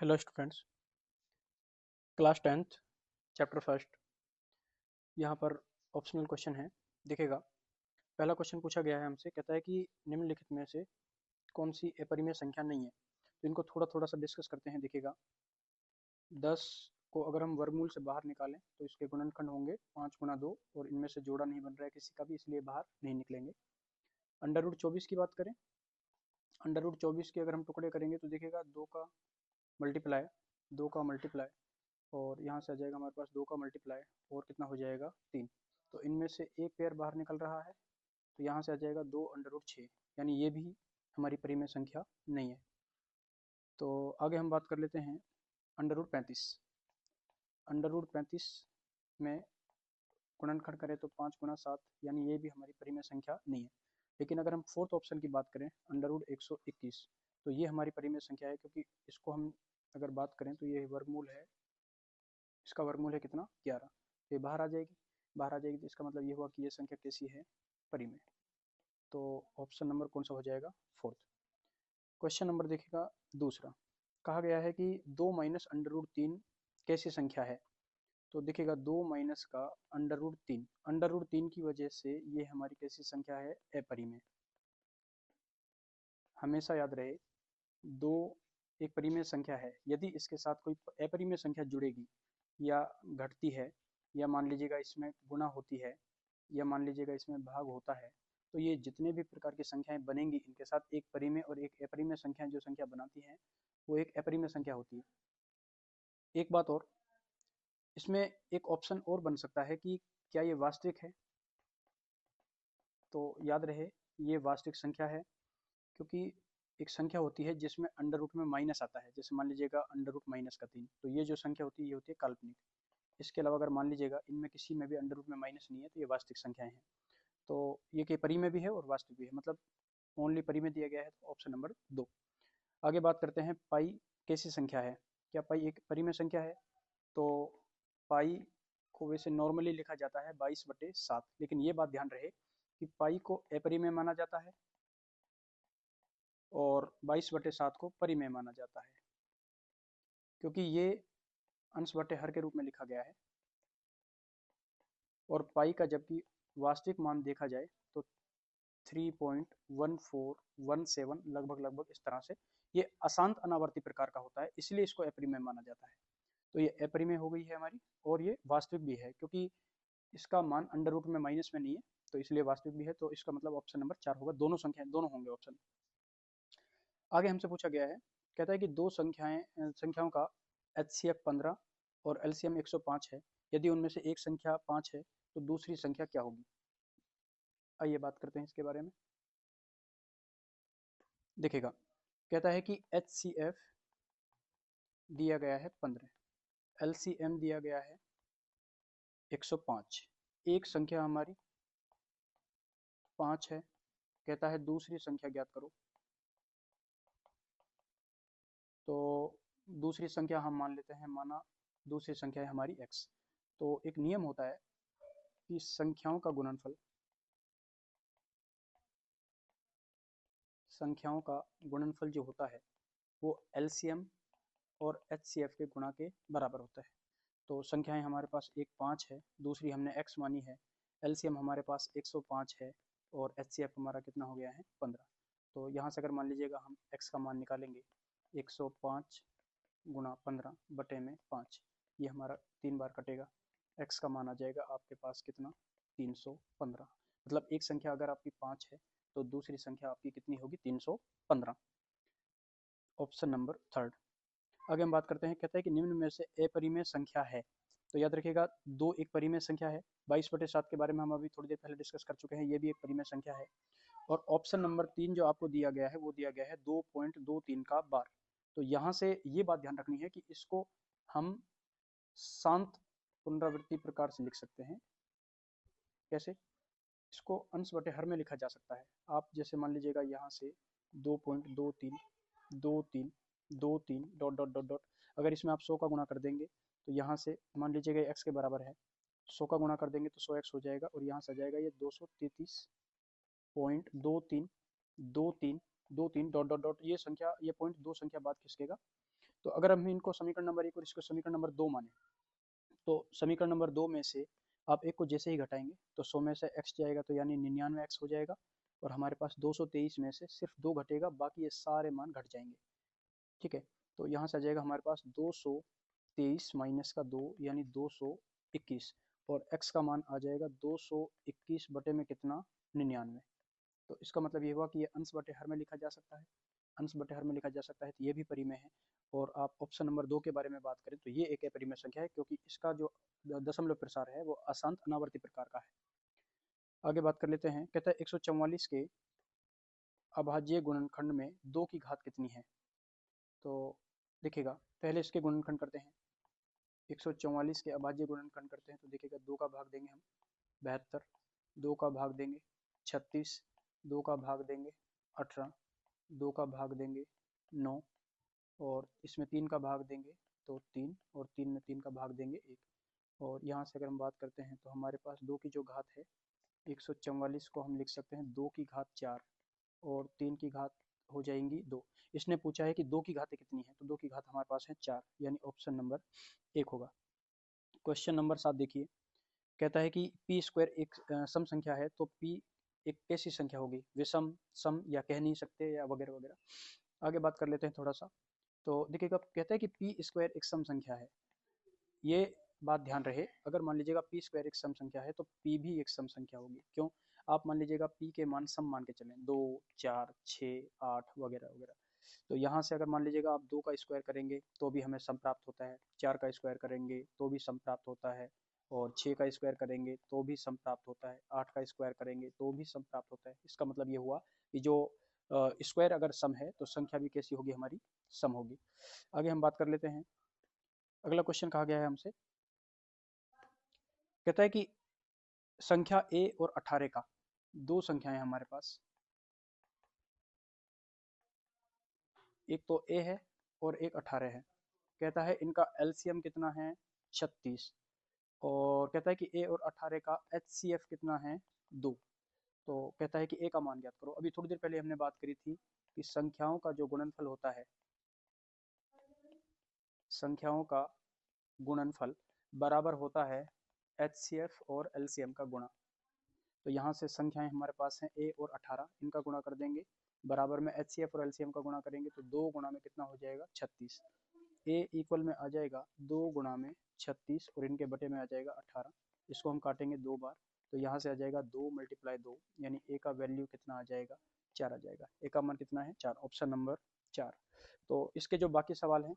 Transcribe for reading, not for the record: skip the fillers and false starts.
Hello students, class tenth chapter first. यहाँ पर optional question है। दिखेगा, पहला क्वेश्चन पूछा गया है हमसे, कहता है कि निम्नलिखित में से कौन सी अपरिमेय संख्या नहीं है। तो इनको थोड़ा थोड़ा सा डिस्कस करते हैं। दिखेगा, 10 को अगर हम वर्गमूल से बाहर निकालें तो इसके गुणनखंड होंगे 5 गुना 2, और इनमें से जोड़ा नहीं बन रहा है किसी का भी, इसलिए बाहर नहीं निकलेंगे। अंडर रूट 24 की बात करें, अंडर रूट 24 के अगर हम टुकड़े करेंगे तो दिखेगा 2 का मल्टीप्लाई, 2 का मल्टीप्लाई, और यहाँ से आ जाएगा हमारे पास 2 का मल्टीप्लाई, और कितना हो जाएगा 3। तो इनमें से एक पेयर बाहर निकल रहा है, तो यहाँ से आ जाएगा 2 अंडर रूट 6, यानी ये भी हमारी परिमेय संख्या नहीं है। तो आगे हम बात कर लेते हैं अंडर रूट 35। अंडर रूट 35 में गुणनखंड करें तो 5 गुना 7, यानी ये भी हमारी परिमेय संख्या नहीं है। लेकिन अगर हम फोर्थ ऑप्शन की बात करें, अंडर रूट 121, तो ये हमारी परिमेय संख्या है, क्योंकि इसको हम अगर बात करें तो ये वर्गमूल है, इसका वर्गमूल है कितना 11। तो ये बाहर आ जाएगी, बाहर आ जाएगी, तो इसका मतलब ये हुआ कि ये संख्या कैसी है, परिमेय। तो ऑप्शन नंबर कौन सा हो जाएगा, फोर्थ। क्वेश्चन नंबर देखिएगा दूसरा, कहा गया है कि 2 - अंडर रूट 3 कैसी संख्या है। तो देखिएगा 2 - का अंडर रूट 3, अंडर रूट 3 की वजह से ये हमारी कैसी संख्या है, अपरिमेय। हमेशा याद रहे, दो एक परिमेय संख्या है, यदि इसके साथ कोई अपरिमेय संख्या जुड़ेगी या घटती है, या मान लीजिएगा इसमें गुणा होती है, या मान लीजिएगा इसमें भाग होता है, तो ये जितने भी प्रकार की संख्याएं बनेंगी, इनके साथ एक परिमेय और एक अपरिमेय संख्या जो संख्या बनाती हैं, वो एक अपरिमेय संख्या होती है। एक बात और, इसमें एक ऑप्शन और बन सकता है कि क्या ये वास्तविक है। तो याद रहे, ये वास्तविक संख्या है, क्योंकि एक संख्या होती है जिसमें अंडर रूट में माइनस आता है। जैसे मान लीजिएगा अंडर रूट -3, तो ये जो संख्या होती है ये होती है काल्पनिक। इसके अलावा अगर मान लीजिएगा इनमें किसी में भी अंडर रूट में माइनस नहीं है, तो ये वास्तविक संख्याएं हैं। तो ये कि परिमेय भी है और वास्तविक भी है, मतलब ओनली परिमेय दिया गया है, तो ऑप्शन नंबर 2। आगे बात करते हैं, पाई कैसी संख्या है। क्या पाई एक परिमेय संख्या है। तो पाई को वैसे नॉर्मली लिखा जाता है 22/7, लेकिन ये बात ध्यान रहे कि पाई को अपरिमेय माना जाता है और 22/7 को परिमेय माना जाता है, क्योंकि ये अंश बटे हर के रूप में लिखा गया है। और पाई का जबकि वास्तविक मान देखा जाए तो 3.1417 लगभग लगभग इस तरह से, ये अशांत अनावर्ती प्रकार का होता है, इसलिए इसको अपरिमेय माना जाता है। तो ये अपरिमेय हो गई है हमारी, और ये वास्तविक भी है, क्योंकि इसका मान अंडर रूट में माइनस में नहीं है, तो इसलिए वास्तविक भी है। तो इसका मतलब ऑप्शन नंबर 4 होगा, दोनों संख्याएं दोनों होंगे ऑप्शन। आगे हमसे पूछा गया है, कहता है कि दो संख्याओं का HCF 15 और LCM 105 है। यदि उनमें से एक संख्या 5 है तो दूसरी संख्या क्या होगी। आइए बात करते हैं इसके बारे में। देखेगा, कहता है कि HCF दिया गया है 15, LCM दिया गया है 105, एक संख्या हमारी 5 है, कहता है दूसरी संख्या ज्ञात करो। तो दूसरी संख्या हम मान लेते हैं, माना दूसरी संख्या है हमारी x। तो एक नियम होता है कि संख्याओं का गुणनफल जो होता है वो LCM और HCF के गुणा के बराबर होता है। तो संख्याएं हमारे पास एक 5 है, दूसरी हमने x मानी है, LCM हमारे पास 105 है, और HCF हमारा कितना हो गया है 15। तो यहाँ से अगर मान लीजिएगा हम x का मान निकालेंगे, 105 गुणा 15 बटे में 5, ये हमारा 3 बार कटेगा, x का मान आ जाएगा आपके पास कितना, 315। मतलब एक संख्या अगर आपकी 5 है तो दूसरी संख्या आपकी कितनी होगी, 315। Option number third. आगे हम बात करते हैं, कहता है कि निम्न में से अपरिमेय संख्या है। तो याद रखिएगा, दो एक परिमेय संख्या है, 22/7 के बारे में हम अभी थोड़ी देर पहले डिस्कस कर चुके हैं, ये भी एक परिमेय संख्या है। और ऑप्शन नंबर 3 जो आपको दिया गया है वो दिया गया है 2.23 का बार। तो यहाँ से ये बात ध्यान रखनी है कि इसको हम शांत पुनरावृत्ति प्रकार से लिख सकते हैं। कैसे, इसको अंश बटे हर में लिखा जा सकता है। आप जैसे मान लीजिएगा यहाँ से 2.23 23 23 डॉट डॉट डॉट डॉट, अगर इसमें आप 100 का गुणा कर देंगे तो यहाँ से मान लीजिएगा x के बराबर है, 100 का गुणा कर देंगे तो 100x हो जाएगा, और यहाँ से आ जाएगा ये 233.232323 डॉट डॉट डॉट, ये संख्या, ये पॉइंट दो संख्या बाद खिसकेगा, तो अगर हम इनको समीकरण नंबर 1 और इसको समीकरण नंबर 2 माने, तो समीकरण नंबर 2 में से आप एक को जैसे ही घटाएंगे तो 100 में से x जाएगा तो यानी 99x हो जाएगा, और हमारे पास 223 में से सिर्फ 2 घटेगा, बाकी ये सारे मान घट जाएंगे। ठीक है, तो यहाँ से आ जाएगा हमारे पास 223 माइनस का 2 यानी 221, और x का मान आ जाएगा 221 बटे में कितना, 99। तो इसका मतलब ये हुआ कि ये अंश बटे हर में लिखा जा सकता है, अंश बटे हर में लिखा जा सकता है, तो ये भी परिमेय है। और आप ऑप्शन नंबर 2 के बारे में बात करें तो ये एक अपरिमेय संख्या है, क्योंकि इसका जो दशमलव प्रसार है वो अशांत अनावर्ती प्रकार का है। आगे बात कर लेते हैं, कहता है 144 के अभाज्य गुणनखंड में 2 की घात कितनी है। तो देखिएगा, पहले इसके गुणनखंड करते हैं। 144 के अभाज्य गुणनखंड करते हैं तो देखिएगा, 2 का भाग देंगे हम 72, 2 का भाग देंगे 36, 2 का भाग देंगे 18, 2 का भाग देंगे 9, और इसमें 3 का भाग देंगे तो 3, और 3 में 3 का भाग देंगे 1। और यहाँ से अगर हम बात करते हैं तो हमारे पास 2 की जो घात है 144 को हम लिख सकते हैं 2 की घात 4, और 3 की घात हो जाएंगी 2। इसने पूछा है कि 2 की घातें कितनी है, तो 2 की घात हमारे पास है 4, यानी ऑप्शन नंबर 1 होगा। क्वेश्चन नंबर 7 देखिए, कहता है कि पी स्क्वायर एक सम संख्या है, तो पी एक कैसी संख्या होगी, विषम, सम, या कह नहीं सकते, या वगैरह वगैरह। आगे बात कर लेते हैं थोड़ा सा। तो देखिएगा, कहता है कि पी स्क्वायर एक सम संख्या है। ये बात ध्यान रहे, अगर मान लीजिएगा पी स्क्वायर एक सम संख्या है तो पी भी एक सम संख्या होगी। क्यों? आप मान लीजिएगा पी के मान सम मान के चलें, 2, 4, 6, 8 वगैरह वगैरह। तो यहाँ से अगर मान लीजिएगा आप 2 का स्क्वायर करेंगे तो भी हमें सम प्राप्त होता है, 4 का स्क्वायर करेंगे तो भी सम प्राप्त होता है, और 6 का स्क्वायर करेंगे तो भी सम प्राप्त होता है, 8 का स्क्वायर करेंगे तो भी सम प्राप्त होता है। इसका मतलब ये हुआ कि जो स्क्वायर अगर सम है तो संख्या भी कैसी होगी, हमारी सम होगी। आगे हम बात कर लेते हैं। अगला क्वेश्चन कहा गया है हमसे, कहता है कि संख्या a और 18 का, दो संख्याएं हमारे पास, एक तो a है और एक 18 है। कहता है इनका एलसीएम कितना है, 36, और कहता है कि a और 18 का एचसीएफ कितना है, 2। तो कहता है कि a का मान ज्ञात करो। अभी थोड़ी देर पहले हमने बात करी थी कि संख्याओं का जो गुणनफल होता है, संख्याओं का गुणनफल बराबर होता है एचसीएफ और एलसीएम का गुणा। तो यहाँ से संख्याएं हमारे पास हैं a और 18, इनका गुणा कर देंगे, बराबर में एचसीएफ और एलसीएम का गुणा करेंगे तो 2 गुणा में कितना हो जाएगा, 36। a इक्वल में आ जाएगा 2 गुणा में 36, और इनके बटे में आ जाएगा 18। इसको हम काटेंगे 2 बार, तो यहाँ से आ जाएगा 2 × 2, यानी a का वैल्यू कितना आ जाएगा, 4 आ जाएगा। a का मान कितना है, 4, ऑप्शन नंबर 4। तो इसके जो बाकी सवाल हैं